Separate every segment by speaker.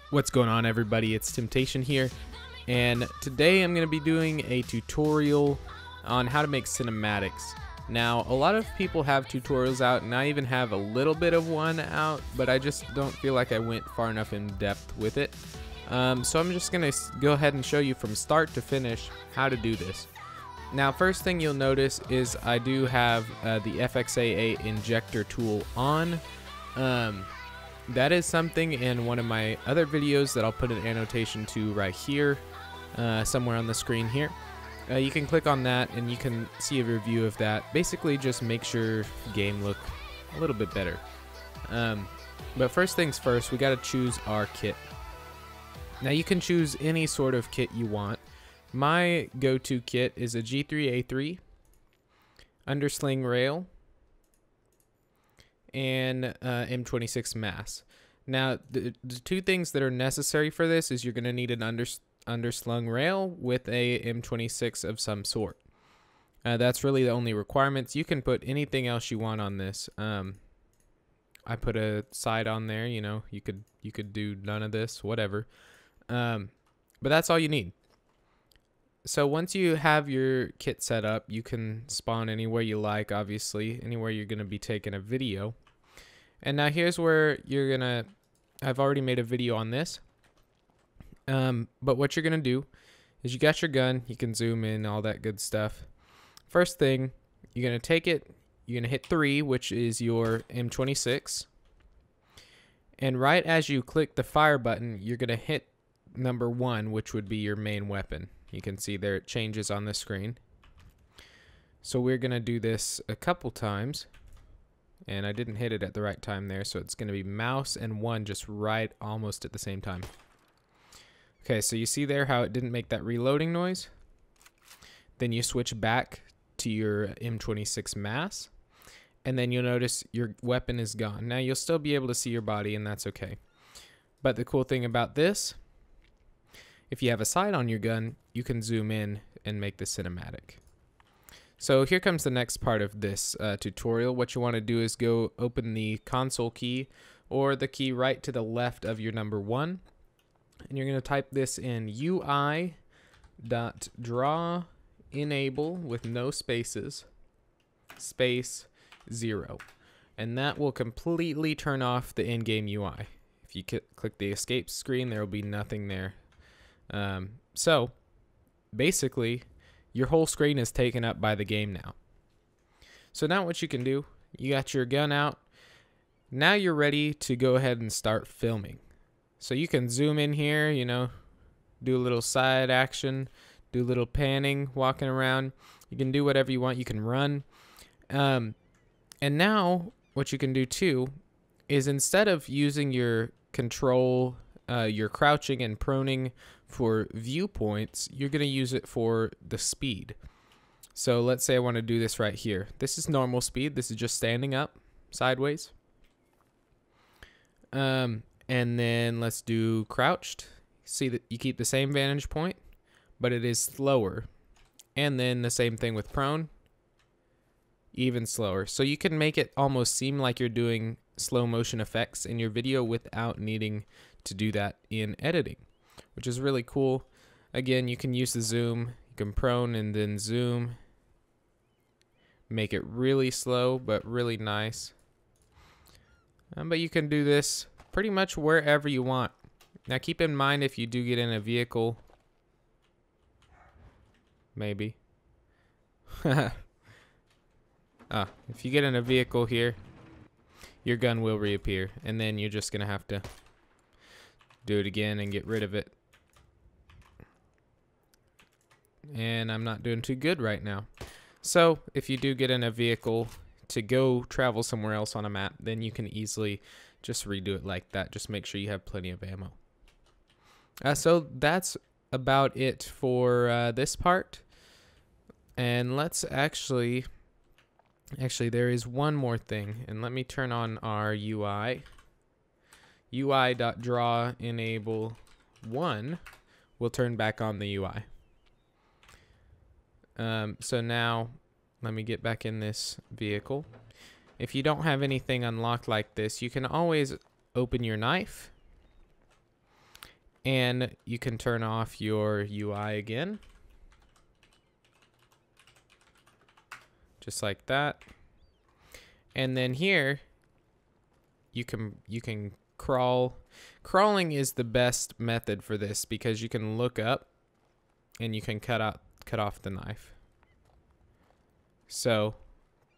Speaker 1: What's going on, everybody? It's Temptation here, and today I'm going to be doing a tutorial on how to make cinematics. Now, a lot of people have tutorials out, and I even have a little bit of one out, but I just don't feel like I went far enough in depth with it. So I'm just going to go ahead and show you from start to finish how to do this. Now, first thing you'll notice is I do have the Fxaa Injector tool on. That is something in one of my other videos that I'll put an annotation to right here, somewhere on the screen here. You can click on that and you can see a review of that. Basically just makes your game look a little bit better. But first things first, we got to choose our kit. Now you can choose any sort of kit you want. My go-to kit is a G3A3 undersling rail and M26 mass. Now the two things that are necessary for this is you're going to need an underslung rail with a M26 of some sort. That's really the only requirements. You can put anything else you want on this. I put a side on there, you know, you could do none of this, whatever. But that's all you need. So once you have your kit set up, you can spawn anywhere you like, obviously, anywhere you're going to be taking a video. And now here's where you're going to, I've already made a video on this. But what you're going to do is you got your gun, you can zoom in, all that good stuff. First thing, you're going to take it, you're going to hit 3, which is your M26. And right as you click the fire button, you're going to hit number 1, which would be your main weapon. You can see there it changes on the screen. So we're going to do this a couple times. And I didn't hit it at the right time there, so it's going to be mouse and 1 just right almost at the same time. Okay, so you see there how it didn't make that reloading noise? Then you switch back to your M26 mass, and then you'll notice your weapon is gone. Now you'll still be able to see your body, and that's okay. But the cool thing about this, if you have a sight on your gun, you can zoom in and make the cinematic. So here comes the next part of this tutorial. What you want to do is go open the console key or the key right to the left of your number 1. And you're going to type this in UI.draw enable with no spaces, space 0. And that will completely turn off the in-game UI. If you click the escape screen, there will be nothing there. So basically your whole screen is taken up by the game now. So now what you can do, you got your gun out. Now you're ready to go ahead and start filming. So you can zoom in here, you know, do a little side action, do a little panning, walking around. You can do whatever you want. You can run. And now what you can do too is instead of using your control, your crouching and proning for viewpoints, you're going to use it for the speed. So let's say I want to do this right here. This is normal speed. This is just standing up sideways. And then let's do crouched. See that you keep the same vantage point, but it is slower. And then the same thing with prone, even slower. So you can make it almost seem like you're doing slow motion effects in your video without needing to do that in editing, which is really cool. Again, you can use the zoom, you can prone and then zoom, make it really slow but really nice. But you can do this pretty much wherever you want. Now keep in mind, if you do get in a vehicle, maybe if you get in a vehicle here, your gun will reappear, and then you're just gonna have to do it again and get rid of it. And I'm not doing too good right now. So if you do get in a vehicle to go travel somewhere else on a map, then you can easily just redo it like that. Just make sure you have plenty of ammo. So that's about it for this part. And let's actually there is one more thing, and let me turn on our UI. UI.draw enable 1 will turn back on the UI. So now let me get back in this vehicle. If you don't have anything unlocked like this, you can always open your knife And you can turn off your UI again. Just like that. And then here you can crawl. Crawling is the best method for this because you can look up and you can cut off the knife. So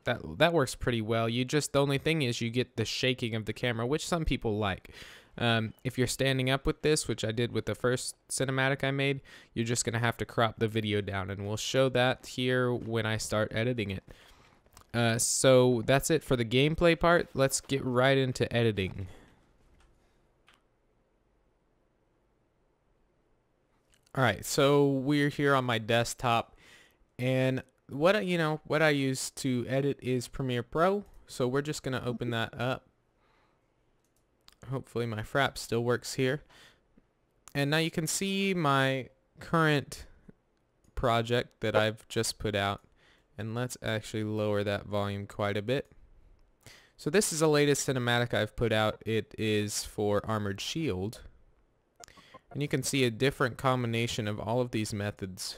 Speaker 1: that works pretty well. The only thing is you get the shaking of the camera, which some people like. If you're standing up with this, which I did with the first cinematic I made, you're just gonna have to crop the video down, and we'll show that here when I start editing it. So that's it for the gameplay part. Let's get right into editing. Alright, so we're here on my desktop, and what I use to edit is Premiere Pro. So we're just gonna open that up. Hopefully my Fxaa still works here. And now you can see my current project that I've just put out. And let's actually lower that volume quite a bit. So this is the latest cinematic I've put out. It is for Armored Shield. And you can see a different combination of all of these methods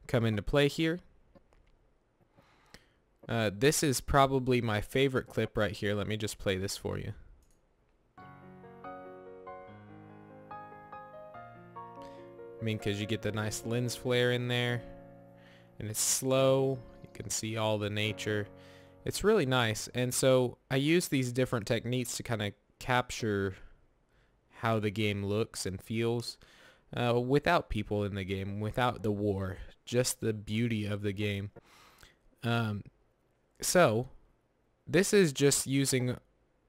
Speaker 1: come into play here. This is probably my favorite clip right here. Let me just play this for you. I mean, because you get the nice lens flare in there, and it's slow. You can see all the nature. It's really nice. And so I use these different techniques to kind of capture how the game looks and feels without people in the game, without the war, just the beauty of the game. So this is just using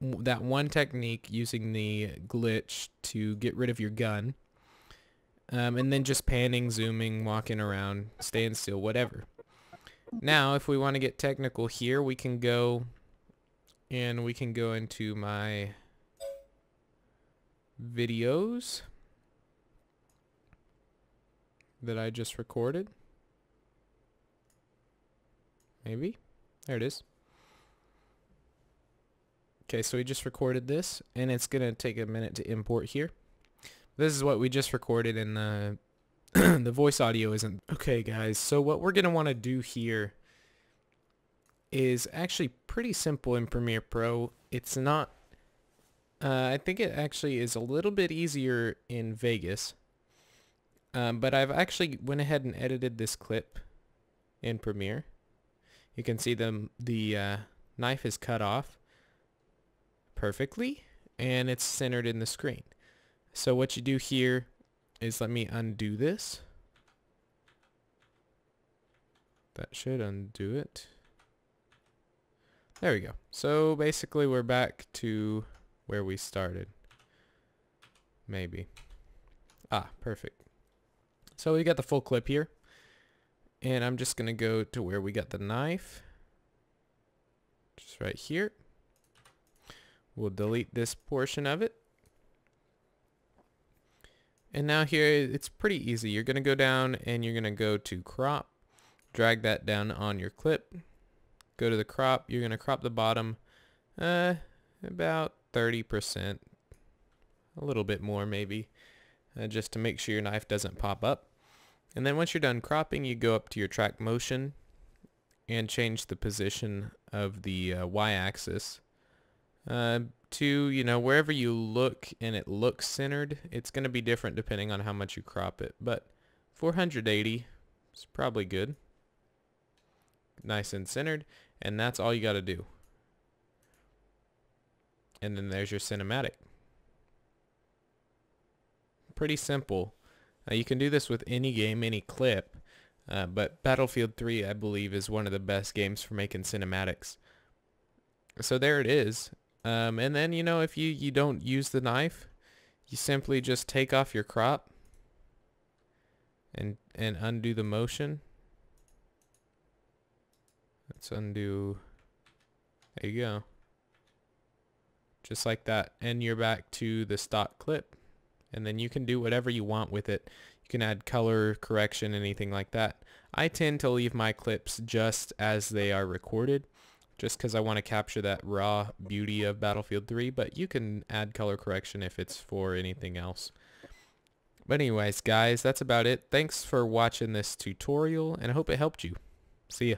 Speaker 1: that one technique, using the glitch to get rid of your gun. And then just panning, zooming, walking around, staying still, whatever. Now, if we want to get technical here, we can go into my videos that I just recorded. Maybe. There it is. Okay, so we just recorded this, and it's going to take a minute to import here. This is what we just recorded, and the voice audio isn't. Okay, guys, so what we're going to want to do here is actually pretty simple in Premiere Pro. It's not, I think it actually is a little bit easier in Vegas, but I've actually went ahead and edited this clip in Premiere. You can see the knife is cut off perfectly, and it's centered in the screen. So what you do here is, let me undo this. That should undo it. There we go. So basically we're back to where we started. Maybe. Ah, perfect. So we got the full clip here. And I'm just going to go to where we got the knife. Just right here. We'll delete this portion of it. And now here, it's pretty easy. You're going to go down and you're going to go to crop. Drag that down on your clip. Go to the crop. You're going to crop the bottom about 30%. A little bit more maybe. Just to make sure your knife doesn't pop up. And then once you're done cropping, you go up to your track motion and change the position of the y-axis to, wherever you look and it looks centered. It's going to be different depending on how much you crop it, but 480 is probably good. Nice and centered, and that's all you got to do. And then there's your cinematic. Pretty simple. You can do this with any game, any clip, but Battlefield 3, I believe, is one of the best games for making cinematics. So there it is. And then, if you don't use the knife, you simply just take off your crop and undo the motion. Let's undo. There you go. Just like that. And you're back to the stock clip. And then you can do whatever you want with it. You can add color correction, anything like that. I tend to leave my clips just as they are recorded, just because I want to capture that raw beauty of Battlefield 3, but you can add color correction if it's for anything else. But anyways, guys, that's about it. Thanks for watching this tutorial, and I hope it helped you. See ya.